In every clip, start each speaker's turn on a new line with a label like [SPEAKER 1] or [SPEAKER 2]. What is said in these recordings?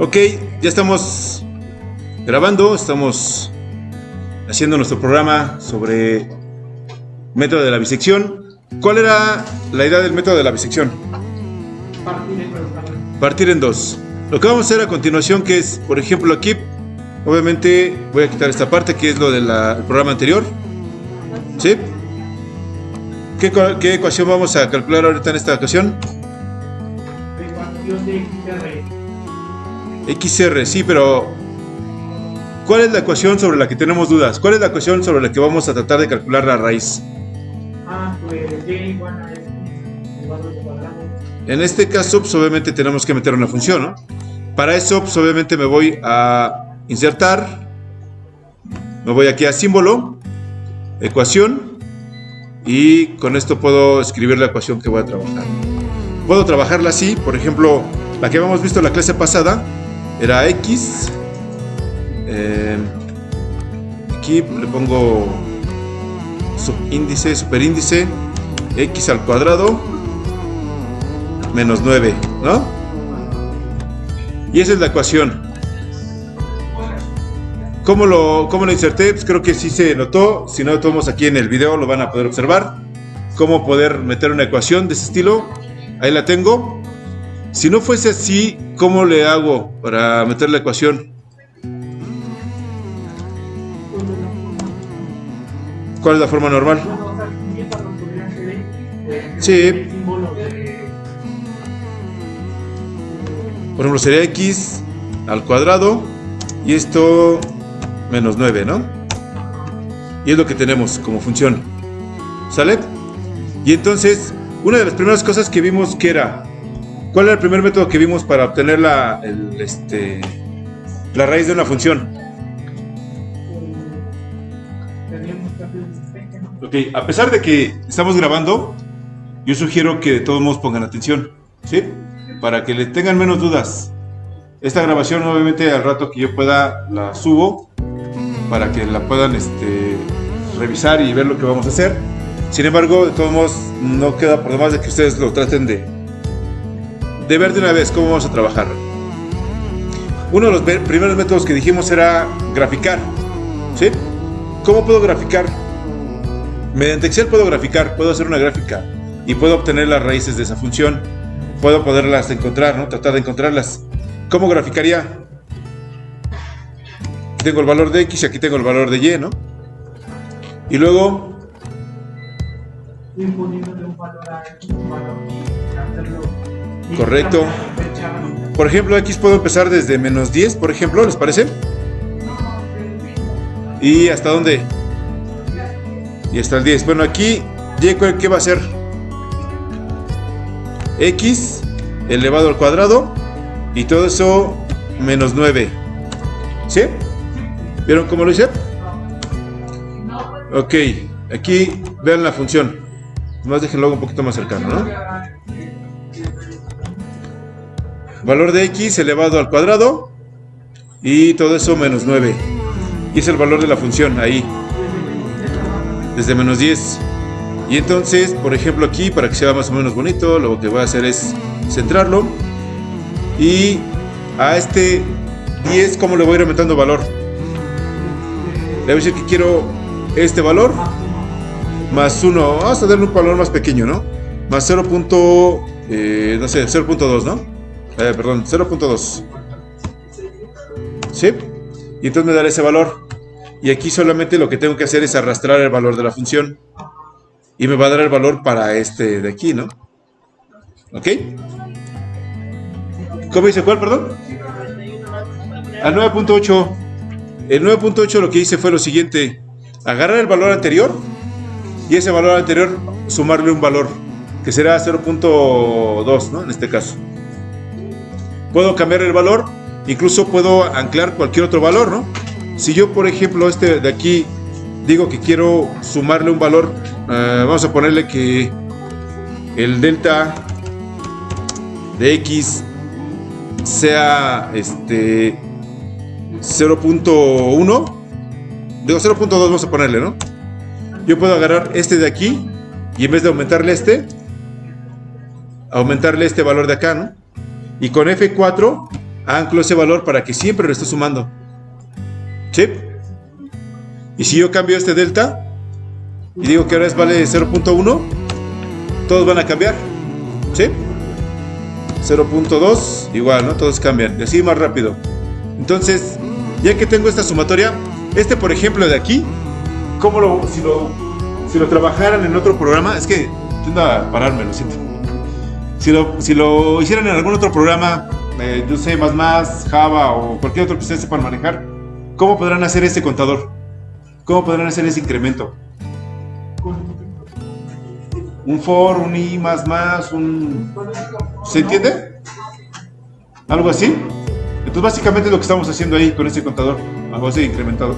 [SPEAKER 1] Ok, ya estamos grabando, estamos haciendo nuestro programa sobre método de la bisección. ¿Cuál era la idea del método de la bisección? Partir en dos. Lo que vamos a hacer a continuación, que es, por ejemplo, aquí, obviamente voy a quitar esta parte que es lo del programa anterior. ¿Sí? ¿Qué ecuación vamos a calcular ahorita en esta ocasión?
[SPEAKER 2] Ecuación de
[SPEAKER 1] XR, sí, pero ¿cuál es la ecuación sobre la que tenemos dudas? ¿Cuál es la ecuación sobre la que vamos a tratar de calcular la raíz?
[SPEAKER 2] Pues y igual a este, el valor de cuadrado.
[SPEAKER 1] En este caso, pues obviamente tenemos que meter una función, ¿no? Para eso, pues obviamente me voy a insertar, me voy aquí a símbolo, ecuación, y con esto puedo escribir la ecuación que voy a trabajar. Puedo trabajarla así, por ejemplo, la que habíamos visto en la clase pasada era x. Aquí le pongo subíndice, superíndice, x al cuadrado menos 9, ¿no? Y esa es la ecuación. ¿Cómo lo inserté? Pues creo que sí se notó. Si no, todos aquí en el video lo van a poder observar. Cómo poder meter una ecuación de ese estilo. Ahí la tengo. Si no fuese así, ¿cómo le hago para meter la ecuación? ¿Cuál es la forma normal? Sí. Por ejemplo, sería x al cuadrado y esto menos 9, ¿no? Y es lo que tenemos como función. ¿Sale? Y entonces, una de las primeras cosas que vimos que era... ¿Cuál era el primer método que vimos para obtener la raíz de una función? Ok, a pesar de que estamos grabando, yo sugiero que de todos modos pongan atención, ¿sí? Para que le tengan menos dudas. Esta grabación, obviamente, al rato que yo pueda, la subo para que la puedan revisar y ver lo que vamos a hacer. Sin embargo, de todos modos, no queda por demás de que ustedes lo traten de ver de una vez cómo vamos a trabajar. Uno de los primeros métodos que dijimos era graficar, ¿sí? ¿Cómo puedo graficar? Mediante Excel puedo graficar, puedo hacer una gráfica y puedo obtener las raíces de esa función. Puedo poderlas encontrar, ¿no? Tratar de encontrarlas. ¿Cómo graficaría? Aquí tengo el valor de X y aquí tengo el valor de Y, ¿no? Y luego... Correcto. Por ejemplo, X puedo empezar desde menos 10, por ejemplo, ¿les parece? ¿Y hasta dónde? Y hasta el 10. Bueno, aquí, Y, ¿qué va a ser? X elevado al cuadrado y todo eso menos 9. ¿Sí? ¿Vieron cómo lo hice? Ok, aquí vean la función. Más déjenlo un poquito más cercano, ¿no? Valor de X elevado al cuadrado y todo eso menos 9. Y es el valor de la función ahí, desde menos 10. Y entonces, por ejemplo, aquí, para que sea más o menos bonito, lo que voy a hacer es centrarlo. Y a este 10, ¿cómo le voy a ir aumentando valor? Le voy a decir que quiero este valor más 1. Vamos a darle un valor más pequeño, ¿no? Más 0. No sé, 0.2, ¿no? Perdón, 0.2. ¿Sí? Y entonces me dará ese valor. Y aquí solamente lo que tengo que hacer es arrastrar el valor de la función. Y me va a dar el valor para este de aquí, ¿no? ¿Ok? ¿Cómo dice cuál, perdón? Al 9.8. El 9.8 lo que hice fue lo siguiente. Agarrar el valor anterior y ese valor anterior sumarle un valor que será 0.2, ¿no? En este caso. Puedo cambiar el valor, incluso puedo anclar cualquier otro valor, ¿no? Si yo, por ejemplo, este de aquí digo que quiero sumarle un valor, vamos a ponerle que el delta de X sea 0.1, digo 0.2 vamos a ponerle, ¿no? Yo puedo agarrar este de aquí y en vez de aumentarle aumentarle este valor de acá, ¿no? Y con F4 anclo ese valor para que siempre lo esté sumando. ¿Sí? Y si yo cambio este delta y digo que ahora vale 0.1, todos van a cambiar. ¿Sí? 0.2, igual, ¿no? Todos cambian. Y así más rápido. Entonces, ya que tengo esta sumatoria, por ejemplo de aquí, si lo trabajaran en otro programa, es que tiendo a pararme, lo siento. Si lo hicieran en algún otro programa, yo sé, Java o cualquier otro que ustedes sepan manejar, ¿cómo podrán hacer ese contador? ¿Cómo podrán hacer ese incremento? Un for, un i ¿se entiende? ¿Algo así? Entonces básicamente es lo que estamos haciendo ahí con ese contador, hago ese incremento.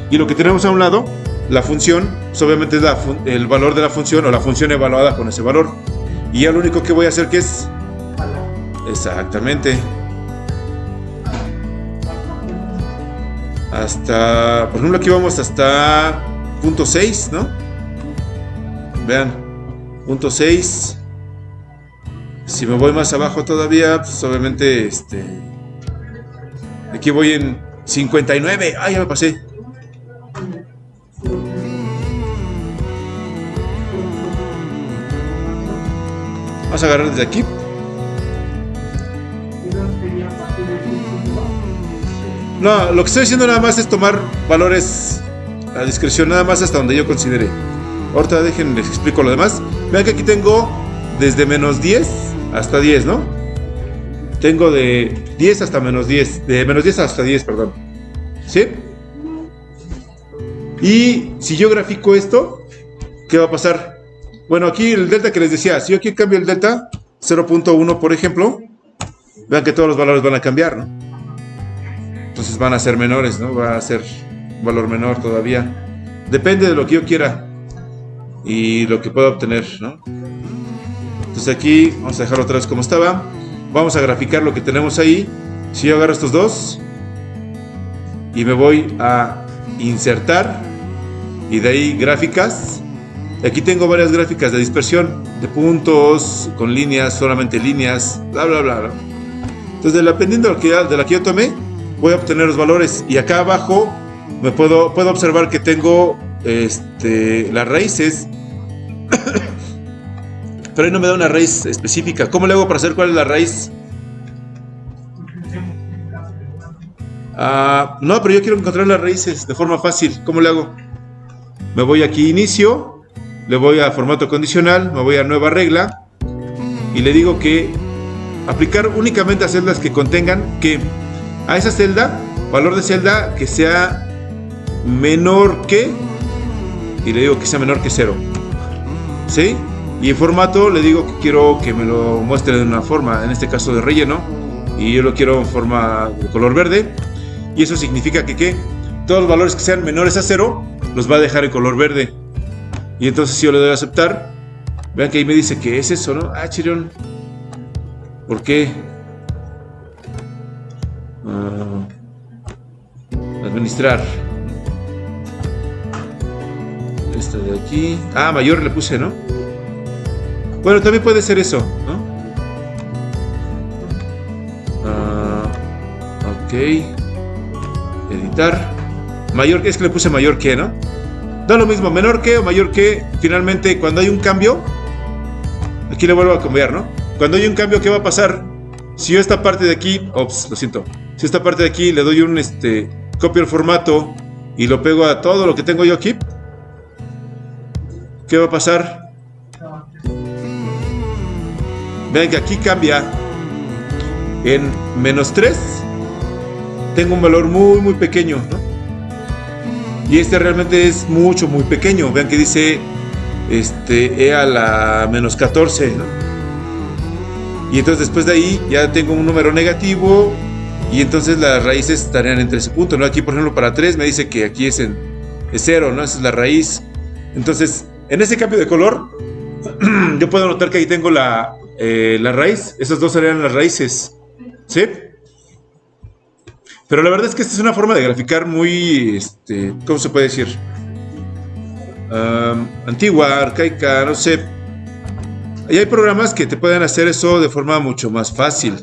[SPEAKER 1] Y lo que tenemos a un lado, la función, pues obviamente es el valor de la función o la función evaluada con ese valor. Y ya lo único que voy a hacer que es... Exactamente. Hasta... Por ejemplo aquí vamos hasta punto 6, ¿no? Vean, punto 6. Si me voy más abajo todavía, pues obviamente aquí voy en 59. ¡Ay, ya me pasé! Vamos a agarrar desde aquí. No, lo que estoy haciendo nada más es tomar valores a discreción, nada más hasta donde yo considere. Ahorita les explico lo demás. Vean que aquí tengo desde menos 10 hasta 10, ¿no? Tengo de 10 hasta menos 10. De menos 10 hasta 10, perdón. ¿Sí? Y si yo grafico esto, ¿qué va a pasar? Bueno, aquí el delta que les decía, si yo aquí cambio el delta 0.1, por ejemplo, vean que todos los valores van a cambiar, ¿no? Entonces van a ser menores, ¿no? Va a ser un valor menor todavía. Depende de lo que yo quiera y lo que pueda obtener, ¿no? Entonces aquí vamos a dejarlo otra vez como estaba. Vamos a graficar lo que tenemos ahí. Si yo agarro estos dos y me voy a insertar y de ahí gráficas, aquí tengo varias gráficas de dispersión, de puntos, con líneas, solamente líneas, bla bla bla, bla. Entonces dependiendo de la que yo tomé, voy a obtener los valores. Y acá abajo puedo observar que tengo las raíces. Pero ahí no me da una raíz específica. ¿Cómo le hago para saber cuál es la raíz? No, pero yo quiero encontrar las raíces de forma fácil. ¿Cómo le hago? Me voy aquí inicio, le voy a formato condicional, me voy a nueva regla y le digo que aplicar únicamente a celdas que contengan que a esa celda, valor de celda que sea menor que, y le digo que sea menor que 0. ¿Sí? Y en formato le digo que quiero que me lo muestre de una forma, en este caso de relleno, y yo lo quiero en forma de color verde. Y eso significa que todos los valores que sean menores a 0 los va a dejar en color verde. Y entonces si yo le doy a aceptar, vean que ahí me dice que es eso, ¿no? Ah, chirón. ¿Por qué? Administrar. Esta de aquí. Ah, mayor le puse, ¿no? Bueno, también puede ser eso, ¿no? Ok. Editar. Mayor que, es que le puse mayor que, ¿no? Da lo mismo, menor que o mayor que. Finalmente, cuando hay un cambio, aquí le vuelvo a cambiar, ¿no? Cuando hay un cambio, ¿qué va a pasar? Si yo esta parte de aquí, ops, lo siento. Si esta parte de aquí le doy un copio el formato y lo pego a todo lo que tengo yo aquí, ¿qué va a pasar? Vean que aquí cambia en menos 3. Tengo un valor muy muy pequeño, ¿no? Y realmente es mucho muy pequeño. Vean que dice e a la menos 14, ¿no? Y entonces después de ahí ya tengo un número negativo y entonces las raíces estarían entre ese punto, ¿no? Aquí por ejemplo para 3 me dice que aquí es 0, ¿no? Esa es la raíz. Entonces en ese cambio de color yo puedo notar que ahí tengo la raíz. Esas dos serían las raíces, ¿sí? Pero la verdad es que esta es una forma de graficar muy, ¿cómo se puede decir? Antigua, arcaica, no sé. Y hay programas que te pueden hacer eso de forma mucho más fácil.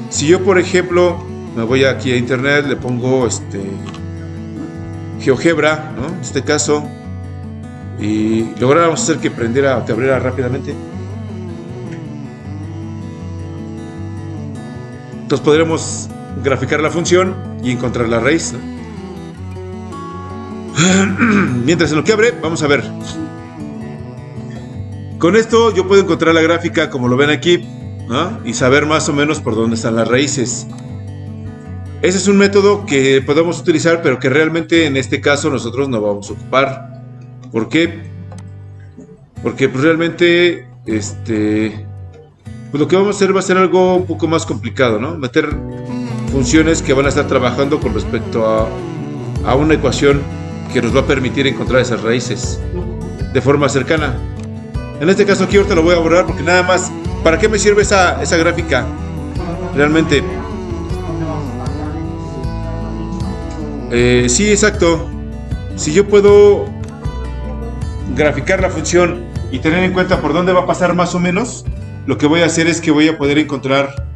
[SPEAKER 1] Si yo, por ejemplo, me voy aquí a internet, le pongo GeoGebra, ¿no? En este caso, y lográramos hacer que prendiera o te abriera rápidamente. Entonces podremos graficar la función y encontrar la raíz, ¿no? Mientras en lo que abre, vamos a ver. Con esto yo puedo encontrar la gráfica como lo ven aquí, ¿no? Y saber más o menos por dónde están las raíces. Ese es un método que podemos utilizar, pero que realmente en este caso nosotros no vamos a ocupar. ¿Por qué? Porque pues realmente pues lo que vamos a hacer va a ser algo un poco más complicado, ¿no? Meter funciones que van a estar trabajando con respecto a una ecuación que nos va a permitir encontrar esas raíces de forma cercana. En este caso aquí ahorita lo voy a borrar porque nada más, ¿para qué me sirve esa gráfica? Realmente. Sí, exacto. Si yo puedo graficar la función y tener en cuenta por dónde va a pasar más o menos, lo que voy a hacer es que voy a poder encontrar,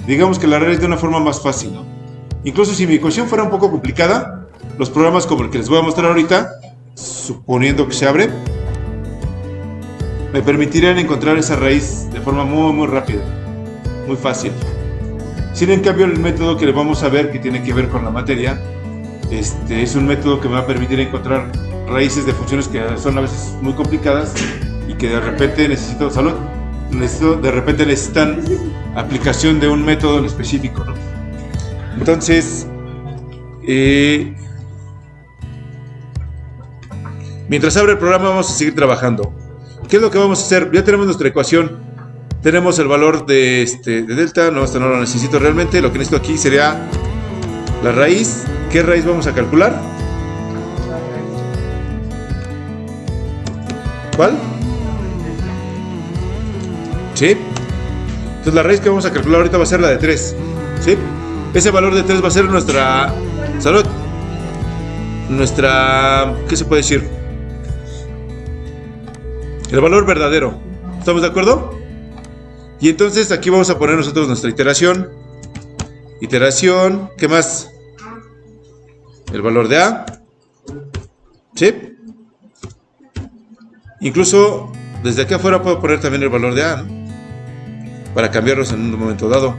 [SPEAKER 1] digamos que la raíz de una forma más fácil, ¿no? Incluso si mi ecuación fuera un poco complicada, los programas como el que les voy a mostrar ahorita, suponiendo que se abre, me permitirían encontrar esa raíz de forma muy rápida, muy fácil. Sin en cambio el método que le vamos a ver, que tiene que ver con la materia, es un método que me va a permitir encontrar raíces de funciones que son a veces muy complicadas y que de repente de repente necesitan aplicación de un método en específico, ¿no? Entonces, mientras abre el programa vamos a seguir trabajando. ¿Qué es lo que vamos a hacer? Ya tenemos nuestra ecuación. Tenemos el valor de delta. No, esto no lo necesito realmente. Lo que necesito aquí sería la raíz. ¿Qué raíz vamos a calcular? ¿Cuál? ¿Sí? Entonces la raíz que vamos a calcular ahorita va a ser la de 3. ¿Sí? Ese valor de 3 va a ser nuestra... ¡Salud! Nuestra... ¿Qué se puede decir? El valor verdadero. ¿Estamos de acuerdo? Y entonces aquí vamos a poner nosotros nuestra iteración. Iteración. ¿Qué más? El valor de A. ¿Sí? Incluso desde aquí afuera puedo poner también el valor de A, ¿no? Para cambiarlos en un momento dado.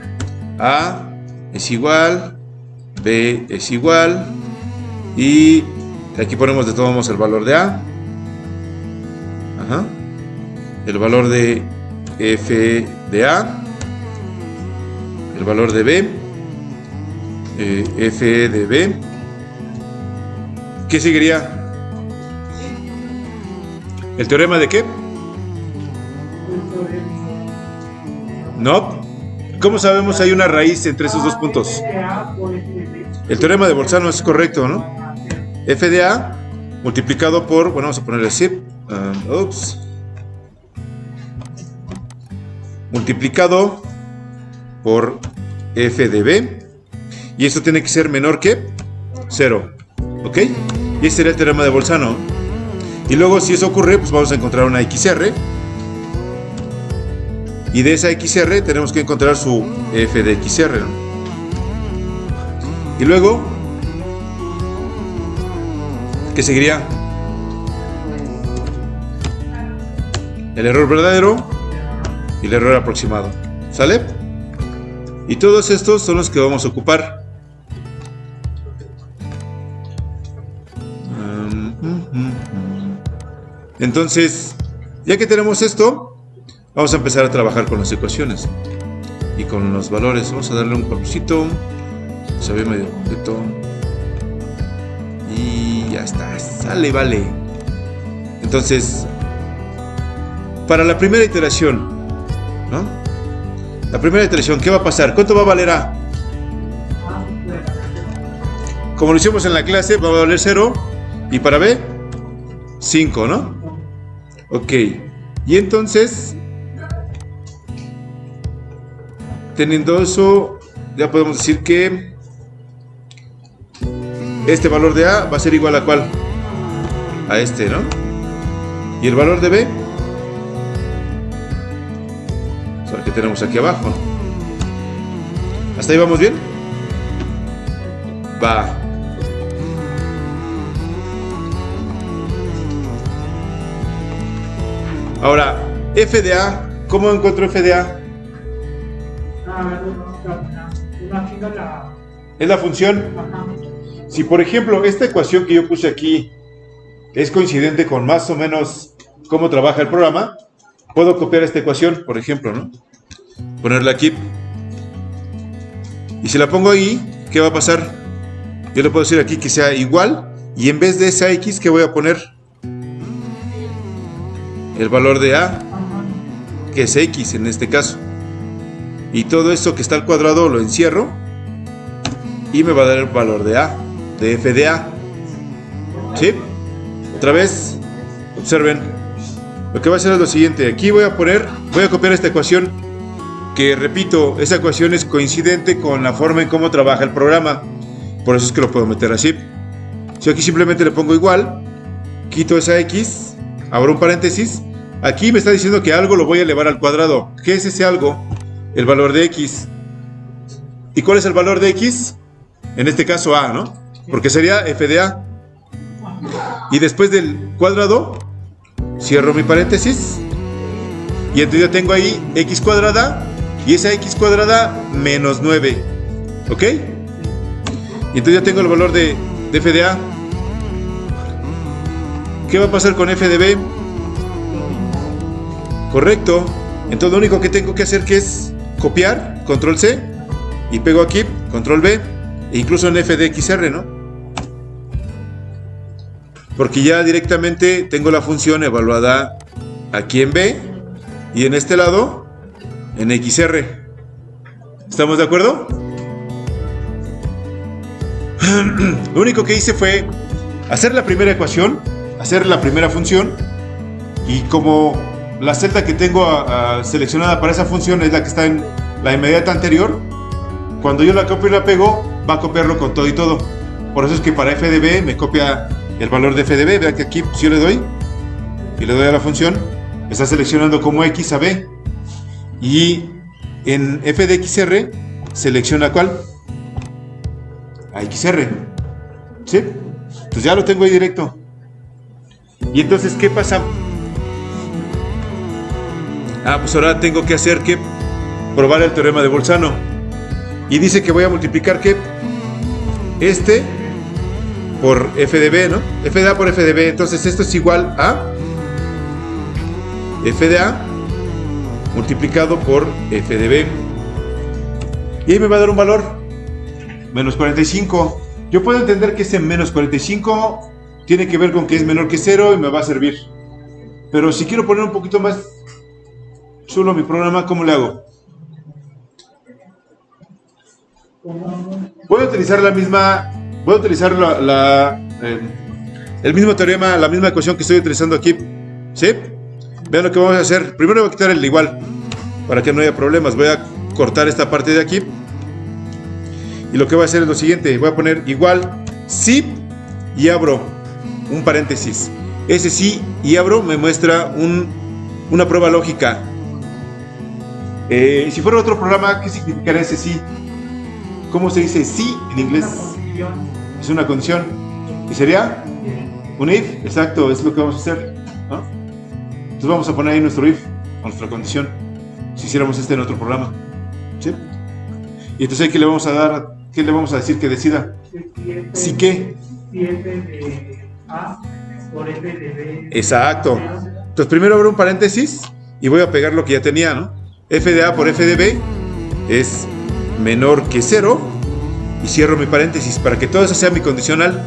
[SPEAKER 1] A es igual, B es igual, y aquí ponemos de todos modos el valor de A. Ajá. El valor de F de A, el valor de B, F de B. ¿Qué seguiría? ¿El teorema de qué? No. ¿Cómo sabemos si hay una raíz entre esos dos puntos? El teorema de Bolzano es correcto, ¿no? F de A multiplicado por, bueno, vamos a ponerle zip, multiplicado por F de B, y esto tiene que ser menor que 0, ¿ok? Y ese sería el teorema de Bolzano. Y luego, si eso ocurre, pues vamos a encontrar una XR, y de esa XR tenemos que encontrar su F de XR, ¿no? Y luego, ¿qué seguiría? El error verdadero y el error aproximado. ¿Sale? Y todos estos son los que vamos a ocupar. Entonces, ya que tenemos esto, vamos a empezar a trabajar con las ecuaciones y con los valores. Vamos a darle un colorcito. Se ve medio completo. Y ya está. Sale, vale. Entonces, para la primera iteración, ¿no? La primera iteración, ¿qué va a pasar? ¿Cuánto va a valer A? Como lo hicimos en la clase, va a valer 0. Y para B, 5, ¿no? Ok. Y entonces, teniendo eso, ya podemos decir que este valor de A va a ser igual a ¿cuál? A este, ¿no? Y el valor de B, o sea, que tenemos aquí abajo. ¿Hasta ahí vamos bien? Va. Ahora, FDA, ¿cómo encuentro FDA? Es la función. Si por ejemplo esta ecuación que yo puse aquí es coincidente con más o menos cómo trabaja el programa, puedo copiar esta ecuación, por ejemplo, ¿no? Ponerla aquí. Y si la pongo ahí, ¿qué va a pasar? Yo le puedo decir aquí que sea igual, y en vez de esa X, ¿qué voy a poner? El valor de A, que es X en este caso. Y todo esto que está al cuadrado lo encierro, y me va a dar el valor de A, de f de A. ¿Sí? Otra vez, observen. Lo que voy a hacer es lo siguiente. Aquí voy a copiar esta ecuación, que repito, esa ecuación es coincidente con la forma en cómo trabaja el programa. Por eso es que lo puedo meter así. Si aquí simplemente le pongo igual, quito esa X, abro un paréntesis. Aquí me está diciendo que algo lo voy a elevar al cuadrado. ¿Qué es ese algo? El valor de X. ¿Y cuál es el valor de X? En este caso A, ¿no? Porque sería f de A. Y después del cuadrado, cierro mi paréntesis. Y entonces yo tengo ahí X cuadrada. Y esa X cuadrada menos 9. ¿Ok? Y entonces ya tengo el valor de f de A. ¿Qué va a pasar con f de B? Correcto. Entonces lo único que tengo que hacer que es copiar, control C, y pego aquí, control V, e incluso en f de XR, ¿no? Porque ya directamente tengo la función evaluada aquí en B y en este lado en XR. ¿Estamos de acuerdo? Lo único que hice fue hacer la primera ecuación, hacer la primera función, y como la celda que tengo seleccionada para esa función es la que está en la inmediata anterior, cuando yo la copio y la pego, va a copiarlo con todo y todo. Por eso es que para f de b me copia el valor de f de b. Vean que aquí pues, yo le doy y le doy a la función, está seleccionando como x a b, y en f de xr selecciona ¿cuál? A xr. ¿Sí? Pues ya lo tengo ahí directo. Y entonces, ¿qué pasa? Pues ahora tengo que hacer que probar el teorema de Bolzano. Y dice que voy a multiplicar que este por f de b, ¿no? F de a por f de b. Entonces esto es igual a f de a multiplicado por f de b. Y ahí me va a dar un valor, menos 45. Yo puedo entender que ese menos 45 tiene que ver con que es menor que 0 y me va a servir. Pero si quiero poner un poquito más chulo mi programa, ¿cómo le hago? Voy a utilizar el mismo teorema, la misma ecuación que estoy utilizando aquí. ¿Sí? Vean lo que vamos a hacer. Primero voy a quitar el igual, para que no haya problemas. Voy a cortar esta parte de aquí. Y lo que voy a hacer es lo siguiente. Voy a poner igual, sí, y abro un paréntesis. Ese sí y abro me muestra una prueba lógica. Si fuera otro programa, ¿qué significaría ese sí? ¿Cómo se dice sí en inglés? Es una condición. ¿Y sería? Un if. Exacto, es lo que vamos a hacer, ¿no? Entonces vamos a poner ahí nuestro if, nuestra condición, si hiciéramos en otro programa. ¿Sí? Y entonces ¿qué le vamos a dar? ¿Qué le vamos a decir que decida? ¿Sí qué?
[SPEAKER 2] Si f de a por f de b.
[SPEAKER 1] Exacto. Entonces primero abro un paréntesis y voy a pegar lo que ya tenía, ¿no? F de a por f de b es menor que 0, y cierro mi paréntesis para que todo eso sea mi condicional.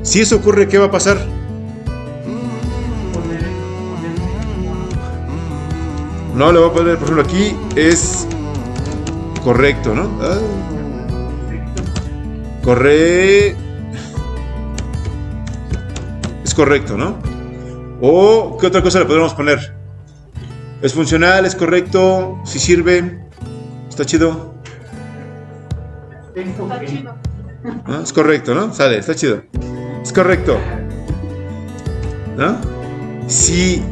[SPEAKER 1] Si eso ocurre, ¿qué va a pasar? No, le voy a poner, por ejemplo, aquí es correcto, ¿no? Es correcto, ¿no? O, ¿qué otra cosa le podemos poner? Es funcional, es correcto, si sirve, está chido.
[SPEAKER 2] Está chido.
[SPEAKER 1] ¿No? Es correcto, ¿no? Sale, está chido. Es correcto, ¿no? Si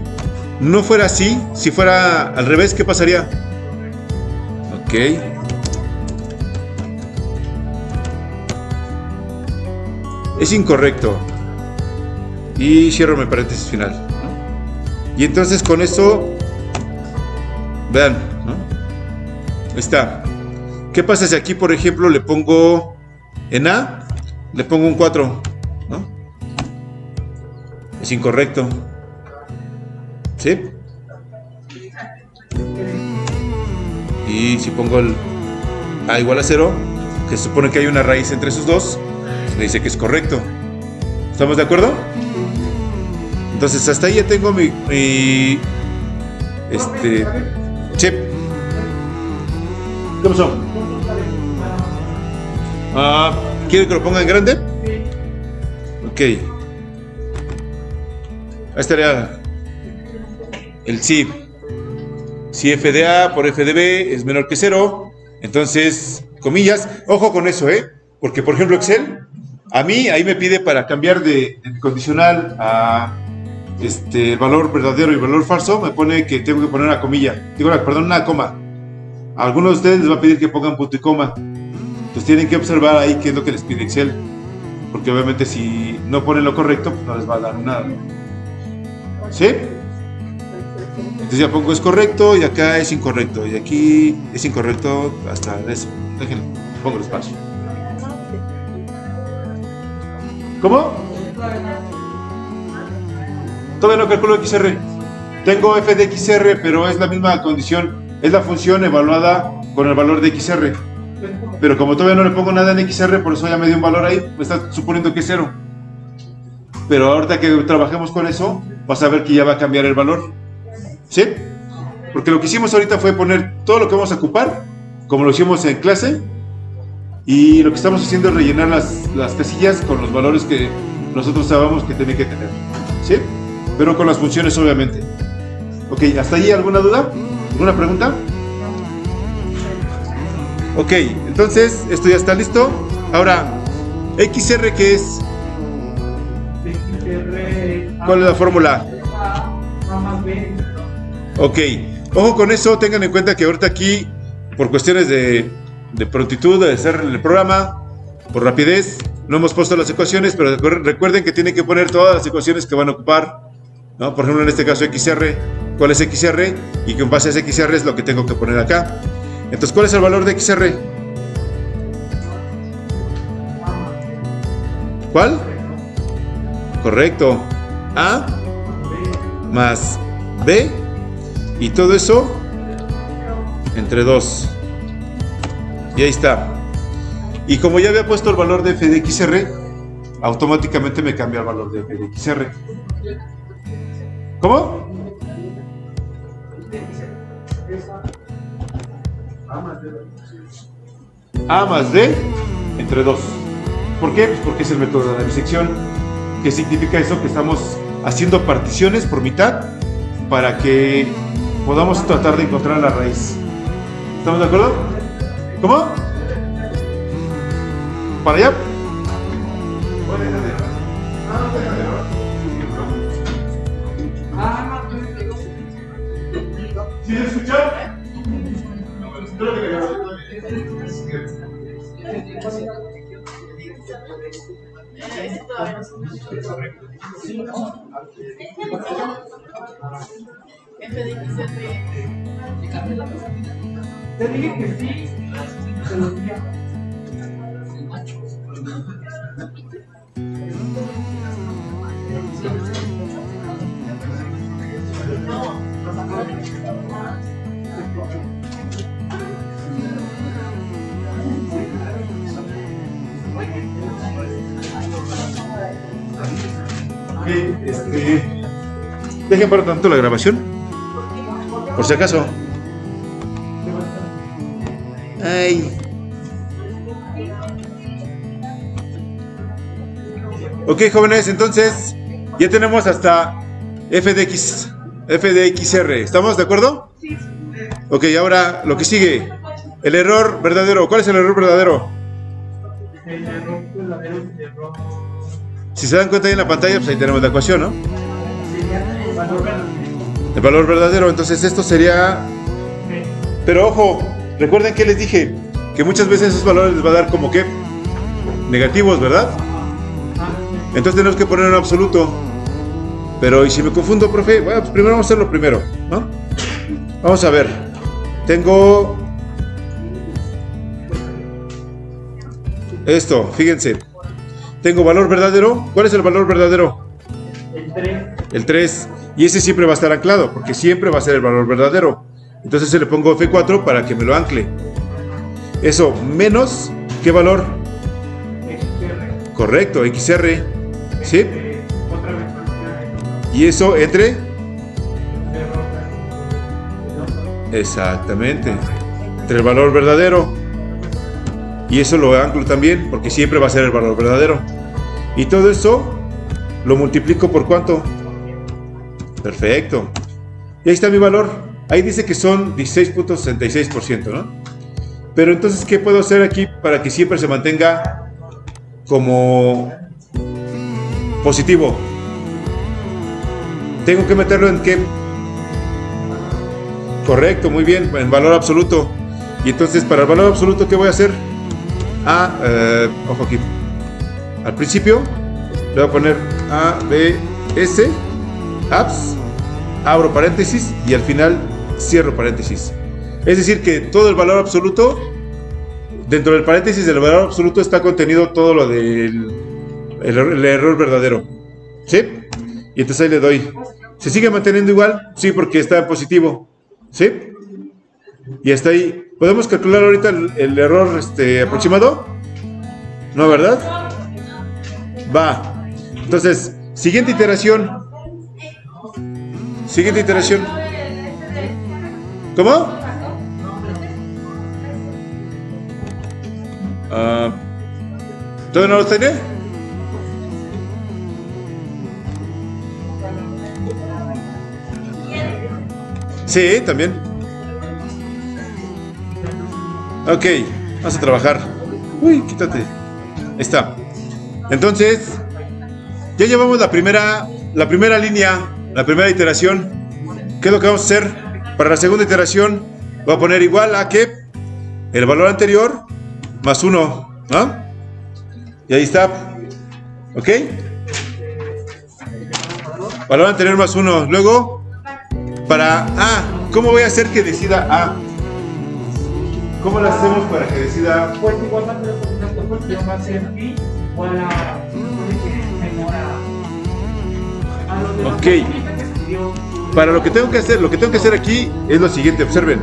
[SPEAKER 1] no fuera así, si fuera al revés, ¿qué pasaría? Ok. es incorrecto. Y cierro mi paréntesis final, ¿no? Y entonces con eso, vean, ¿no? Ahí está. ¿Qué pasa si aquí, por ejemplo, le pongo en A, le pongo un 4, ¿no? Es incorrecto. ¿Sí? Y si pongo el A igual a 0, que se supone que hay una raíz entre esos dos, me dice que es correcto. ¿Estamos de acuerdo? Entonces hasta ahí ya tengo mi chip. ¿Qué pasó? ¿Quiere que lo ponga en grande? Ok. Ahí estaría el sí. Si f de A por f de B es menor que 0, entonces, comillas, ojo con eso, porque por ejemplo Excel, a mí ahí me pide para cambiar de condicional a el valor verdadero y valor falso, me pone que tengo que poner una comilla, una coma. A algunos de ustedes les va a pedir que pongan punto y coma. Entonces tienen que observar ahí qué es lo que les pide Excel, porque obviamente si no ponen lo correcto, pues no les va a dar nada. ¿Sí? Entonces ya pongo es correcto y acá es incorrecto y aquí es incorrecto hasta eso. Déjenlo, pongo el espacio. ¿Cómo? Todavía no calculo XR. Tengo f de XR, pero es la misma condición, es la función evaluada con el valor de XR. Pero como todavía no le pongo nada en XR, por eso ya me dio un valor ahí, me está suponiendo que es 0. Pero ahorita que trabajemos con eso, vas a ver que ya va a cambiar el valor. ¿Sí? Porque lo que hicimos ahorita fue poner todo lo que vamos a ocupar, como lo hicimos en clase, y lo que estamos haciendo es rellenar las casillas con los valores que nosotros sabemos que tiene que tener. ¿Sí? Pero con las funciones, obviamente. Ok, ¿hasta ahí alguna duda? ¿Alguna pregunta? Ok, entonces, esto ya está listo. Ahora, XR, ¿qué es? ¿Cuál es la fórmula?
[SPEAKER 2] A más B.
[SPEAKER 1] Ok, ojo con eso, tengan en cuenta que ahorita aquí, por cuestiones de prontitud, de hacer el programa, por rapidez, no hemos puesto las ecuaciones, pero recuerden que tienen que poner todas las ecuaciones que van a ocupar, ¿no? Por ejemplo, en este caso XR, ¿cuál es XR? Y que en base a ese XR es lo que tengo que poner acá. Entonces, ¿cuál es el valor de XR? ¿Cuál? Correcto. A más B. Y todo eso entre 2. Y ahí está. Y como ya había puesto el valor de f de XR, automáticamente me cambia el valor de f de XR. ¿Cómo? A más D entre 2. ¿Por qué? Pues porque es el método de la bisección. ¿Qué significa eso? Que estamos haciendo particiones por mitad para que podamos tratar de encontrar la raíz. ¿Estamos de acuerdo? ¿Cómo? ¿Para allá? ¿Sí se escucha?
[SPEAKER 2] Te dije que sí, se lo dije.
[SPEAKER 1] Dejen para tanto la grabación, por si acaso. Ay. Ok, jóvenes, entonces ya tenemos hasta f de XR. ¿Estamos de acuerdo? Sí. Ok, ahora lo que sigue, el error verdadero. ¿Cuál es el error verdadero?
[SPEAKER 2] El error verdadero es el error.
[SPEAKER 1] Si se dan cuenta ahí en la pantalla, pues ahí tenemos la ecuación, ¿no?
[SPEAKER 2] El valor verdadero.
[SPEAKER 1] El valor verdadero, entonces esto sería... Pero ojo, recuerden que les dije que muchas veces esos valores les va a dar como que negativos, ¿verdad? Entonces tenemos que poner un absoluto. Pero, ¿y si me confundo, profe? Bueno, pues primero vamos a hacerlo primero, ¿no? Vamos a ver. Tengo esto, fíjense. Tengo valor verdadero. ¿Cuál es el valor verdadero?
[SPEAKER 2] El 3.
[SPEAKER 1] El 3. Y ese siempre va a estar anclado, porque siempre va a ser el valor verdadero. Entonces se le pongo F4 para que me lo ancle. Eso menos, ¿qué valor?
[SPEAKER 2] XR.
[SPEAKER 1] Correcto, XR. ¿Sí?
[SPEAKER 2] Otra vez.
[SPEAKER 1] Y eso entre...
[SPEAKER 2] Error.
[SPEAKER 1] Exactamente. Entre el valor verdadero. Y eso lo anclo también, porque siempre va a ser el valor verdadero. Y todo eso lo multiplico por ¿cuánto? Perfecto. Y ahí está mi valor. Ahí dice que son 16.66%, ¿no? Pero entonces, ¿qué puedo hacer aquí para que siempre se mantenga como positivo? Tengo que meterlo en ¿qué? Correcto, muy bien, en valor absoluto. Y entonces, para el valor absoluto, ¿qué voy a hacer? Ojo aquí. Al principio le voy a poner A, B, S, abs, abro paréntesis y al final cierro paréntesis. Es decir, que todo el valor absoluto, dentro del paréntesis del valor absoluto está contenido todo lo del el error verdadero. ¿Sí? Y entonces ahí le doy. ¿Se sigue manteniendo igual? Sí, porque está en positivo. ¿Sí? Y hasta ahí. ¿Podemos calcular ahorita el error aproximado? ¿No, verdad? Va. Entonces, siguiente iteración. Siguiente iteración. ¿Cómo? ¿Todavía no lo tiene? Sí, también. Ok, vamos a trabajar. Uy, quítate. Ahí está. Entonces, ya llevamos la primera línea, la primera iteración. ¿Qué es lo que vamos a hacer? Para la segunda iteración, voy a poner igual a que el valor anterior más 1, ¿no? Y ahí está. ¿Ok? Valor anterior más 1. Luego, para A, ¿cómo voy a hacer que decida A? ¿Cómo lo hacemos para que decida?
[SPEAKER 2] Pues igual va a ser una cuestión, va a ser pi igual a menor a los demás.
[SPEAKER 1] Ok. Para lo que tengo que hacer aquí es lo siguiente, observen.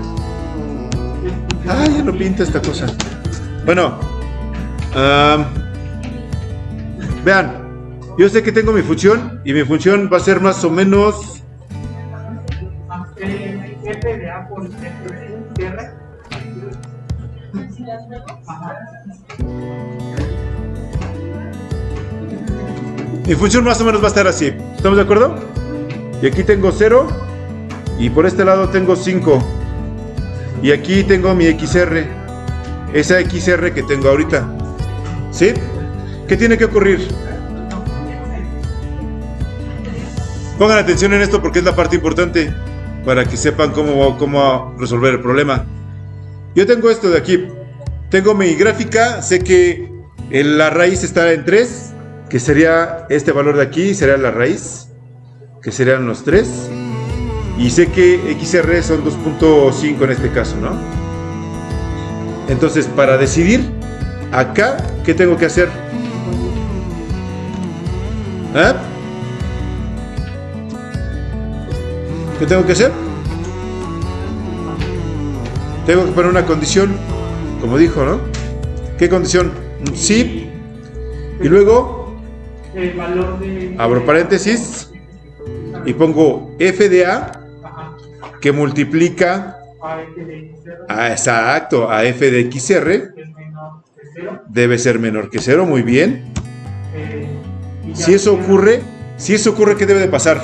[SPEAKER 1] Ah, ya no pinta esta cosa. Bueno, vean, yo sé que tengo mi función y mi función va a ser más o menos
[SPEAKER 2] F de A por R.
[SPEAKER 1] mi función más o menos va a estar así. ¿Estamos de acuerdo? Y aquí tengo 0 y por este lado tengo 5. Y aquí tengo mi XR. Esa XR que tengo ahorita. ¿Sí? ¿Qué tiene que ocurrir? Pongan atención en esto porque es la parte importante para que sepan cómo resolver el problema. Yo tengo esto de aquí. Tengo mi gráfica. Sé que la raíz está en 3, que sería este valor de aquí, sería la raíz, que serían los 3. Y sé que XR son 2.5 en este caso, ¿no? Entonces, para decidir acá, ¿qué tengo que hacer? ¿Eh? ¿Qué tengo que hacer? Tengo que poner una condición, como dijo, ¿no? ¿Qué condición? Un sí. Y luego
[SPEAKER 2] El valor de...
[SPEAKER 1] abro paréntesis y pongo f de a que multiplica
[SPEAKER 2] A F de XR.
[SPEAKER 1] exacto, a f de XR
[SPEAKER 2] Es menor que 0.
[SPEAKER 1] debe ser menor que 0, muy bien.
[SPEAKER 2] Y ya
[SPEAKER 1] Si eso
[SPEAKER 2] queda-
[SPEAKER 1] ocurre, ¿qué debe de pasar?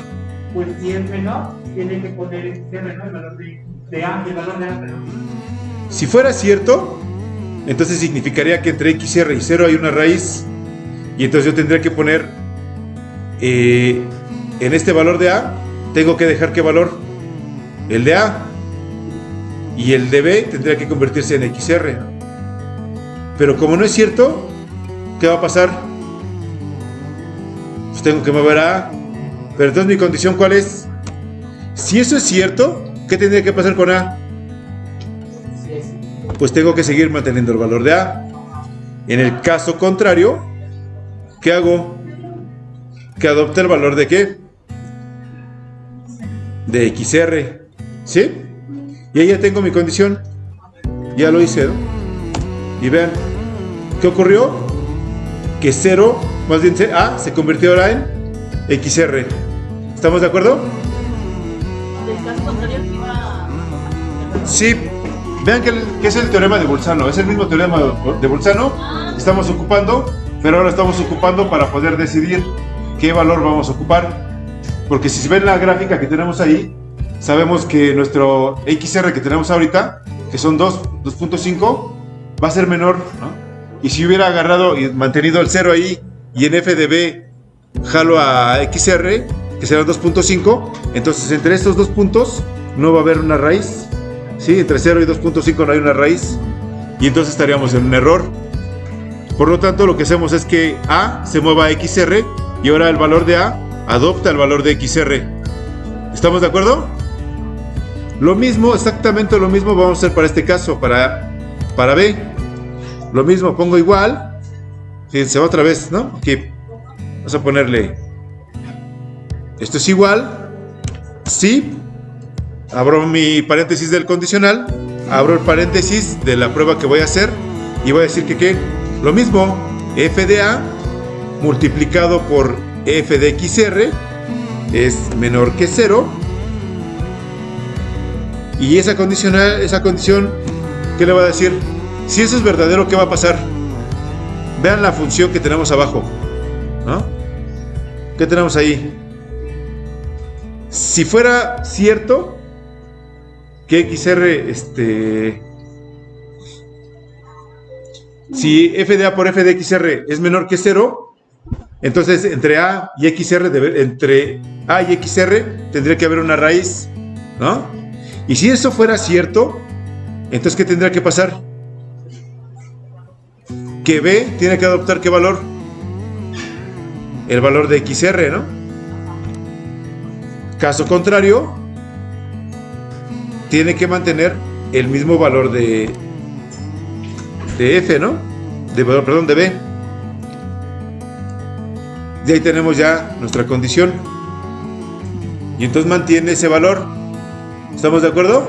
[SPEAKER 2] Pues si es menor, tiene que poner XR, ¿no? El valor de A, el valor de A, perdón.
[SPEAKER 1] Si fuera cierto, entonces significaría que entre XR y 0 hay una raíz. Y entonces yo tendría que poner en este valor de A, tengo que dejar ¿qué valor? El de A. Y el de B tendría que convertirse en XR. Pero como no es cierto, ¿qué va a pasar? pues tengo que mover a A. Pero entonces mi condición, ¿cuál es? Si eso es cierto, ¿qué tendría que pasar con A? Pues tengo que seguir manteniendo el valor de A. En el caso contrario, ¿qué hago? Que adopte el valor de ¿qué? De XR, ¿sí? Y ahí ya tengo mi condición. Ya lo hice, ¿no? Y vean, ¿qué ocurrió? Que 0, más bien A, se convirtió ahora en XR. ¿Estamos de acuerdo?
[SPEAKER 3] Del caso contrario,
[SPEAKER 1] Sí. Vean que es el teorema de Bolzano. Es el mismo teorema de Bolzano que estamos ocupando, pero ahora estamos ocupando para poder decidir qué valor vamos a ocupar. Porque si se ven la gráfica que tenemos ahí, sabemos que nuestro XR que tenemos ahorita, que son 2.5, va a ser menor, ¿no? Y si hubiera agarrado y mantenido el 0 ahí, y en f de b jalo a XR, que será 2.5, entonces entre estos dos puntos no va a haber una raíz, ¿sí? Entre 0 y 2.5 no hay una raíz, y entonces estaríamos en un error. Por lo tanto, lo que hacemos es que A se mueva a XR, y ahora el valor de A adopta el valor de XR. ¿Estamos de acuerdo? Lo mismo, exactamente lo mismo vamos a hacer para este caso, para B. Lo mismo, pongo igual. Fíjense otra vez, ¿no? Aquí vamos a ponerle, esto es igual, sí. Abro mi paréntesis del condicional, abro el paréntesis de la prueba que voy a hacer y voy a decir que ¿qué? Lo mismo, f de A multiplicado por f de XR es menor que 0. Y esa condición, ¿qué le va a decir? Si eso es verdadero, ¿qué va a pasar? Vean la función que tenemos abajo, ¿no? ¿Qué tenemos ahí? Si fuera cierto que XR, si f de A por f de XR es menor que 0, entonces entre A y XR tendría que haber una raíz, ¿no? Y si eso fuera cierto, entonces ¿qué tendría que pasar? Que B tiene que adoptar ¿qué valor? El valor de XR, ¿no? Caso contrario, tiene que mantener el mismo valor de F, ¿no? De B. Y ahí tenemos ya nuestra condición. Y entonces mantiene ese valor. ¿Estamos de acuerdo?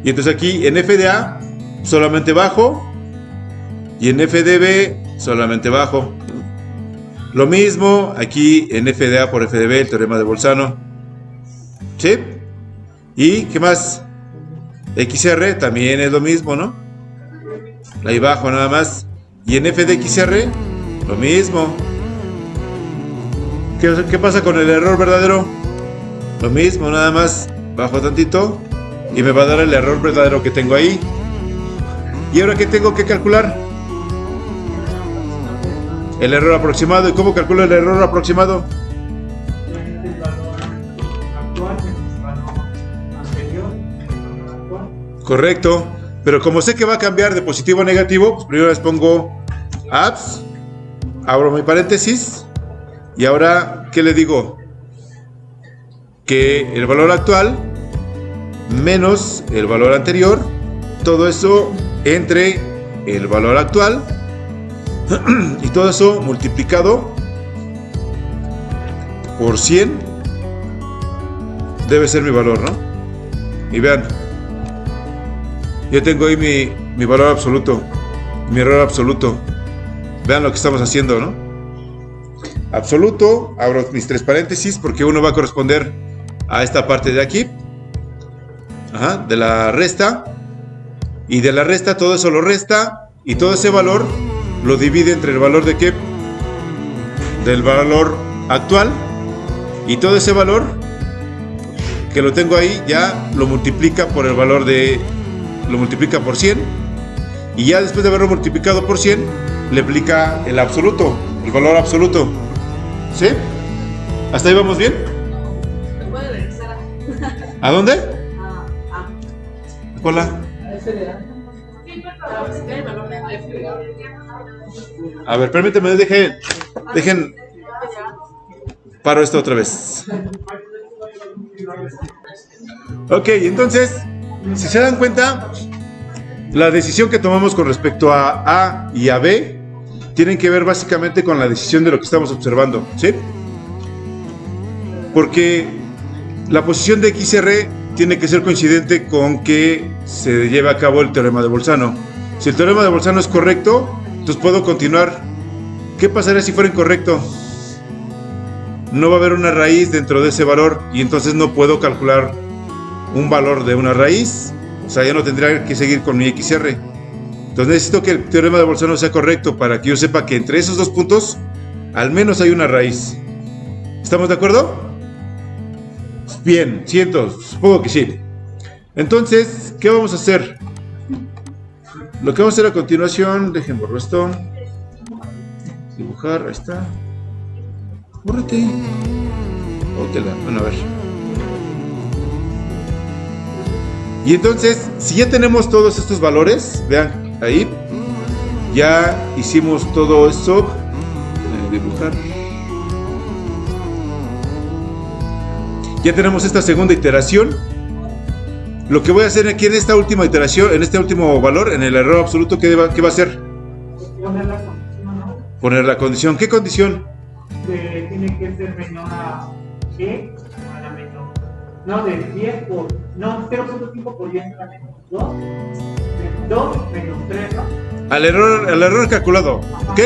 [SPEAKER 1] Y entonces aquí en f de A solamente bajo y en f de B solamente bajo. Lo mismo aquí en f de A por f de B, el teorema de Bolzano. ¿Sí? ¿Y qué más? XR también es lo mismo, ¿no? Ahí bajo nada más. Y en f de XR lo mismo. ¿Qué pasa con el error verdadero? Lo mismo, nada más bajo tantito y me va a dar el error verdadero que tengo ahí. ¿Y ahora qué tengo que calcular? El error aproximado. ¿Y cómo calculo el error aproximado?
[SPEAKER 2] El valor actual, el valor anterior, el valor actual.
[SPEAKER 1] Correcto. Pero como sé que va a cambiar de positivo a negativo, pues primero les pongo abs, abro mi paréntesis y ahora, ¿qué le digo? Que el valor actual menos el valor anterior, todo eso entre el valor actual y todo eso multiplicado por 100 debe ser mi valor, ¿no? Y vean, yo tengo ahí mi valor absoluto, mi error absoluto. Vean lo que estamos haciendo, ¿no? Absoluto, abro mis tres paréntesis porque uno va a corresponder a esta parte de aquí, de la resta, y de la resta todo eso lo resta y todo ese valor lo divide entre el valor de qué, del valor actual, y todo ese valor que lo tengo ahí ya lo multiplica por el valor lo multiplica por 100, y ya después de haberlo multiplicado por 100 le aplica el absoluto, el valor absoluto. ¿Sí? ¿Hasta ahí vamos bien?
[SPEAKER 3] puede regresar
[SPEAKER 1] ¿A dónde?
[SPEAKER 3] a
[SPEAKER 1] Hola.
[SPEAKER 2] F de A.
[SPEAKER 3] el valor de F.
[SPEAKER 1] A ver, permíteme, dejen paro esto otra vez. Ok, entonces, si se dan cuenta, la decisión que tomamos con respecto a A y a B tienen que ver básicamente con la decisión de lo que estamos observando, ¿sí? Porque la posición de XR tiene que ser coincidente con que se lleve a cabo el teorema de Bolzano. Si el teorema de Bolzano es correcto, entonces puedo continuar. ¿Qué pasaría si fuera incorrecto? No va a haber una raíz dentro de ese valor y entonces no puedo calcular un valor de una raíz. O sea, ya no tendría que seguir con mi XR. Entonces necesito que el teorema de Bolzano sea correcto para que yo sepa que entre esos dos puntos al menos hay una raíz. ¿Estamos de acuerdo? Bien, supongo que sí. Entonces, ¿qué vamos a hacer? Lo que vamos a hacer a continuación, dejen borrar esto. Dibujar, ahí está. Bórrate. Bueno, a ver. Y entonces, si ya tenemos todos estos valores, vean, ahí, ya hicimos todo eso. Dibujar. Ya tenemos esta segunda iteración. Lo que voy a hacer aquí en esta última iteración, en este último valor, en el error absoluto, ¿qué va a hacer?
[SPEAKER 2] Poner la condición, ¿no?
[SPEAKER 1] Poner la condición. ¿Qué condición?
[SPEAKER 2] Que tiene que ser menor a E a la menor. No, de 10 por. No, 0.5 por 10 a la menor 2. 2 menos 3, ¿no?
[SPEAKER 1] Al error calculado. ¿Ok?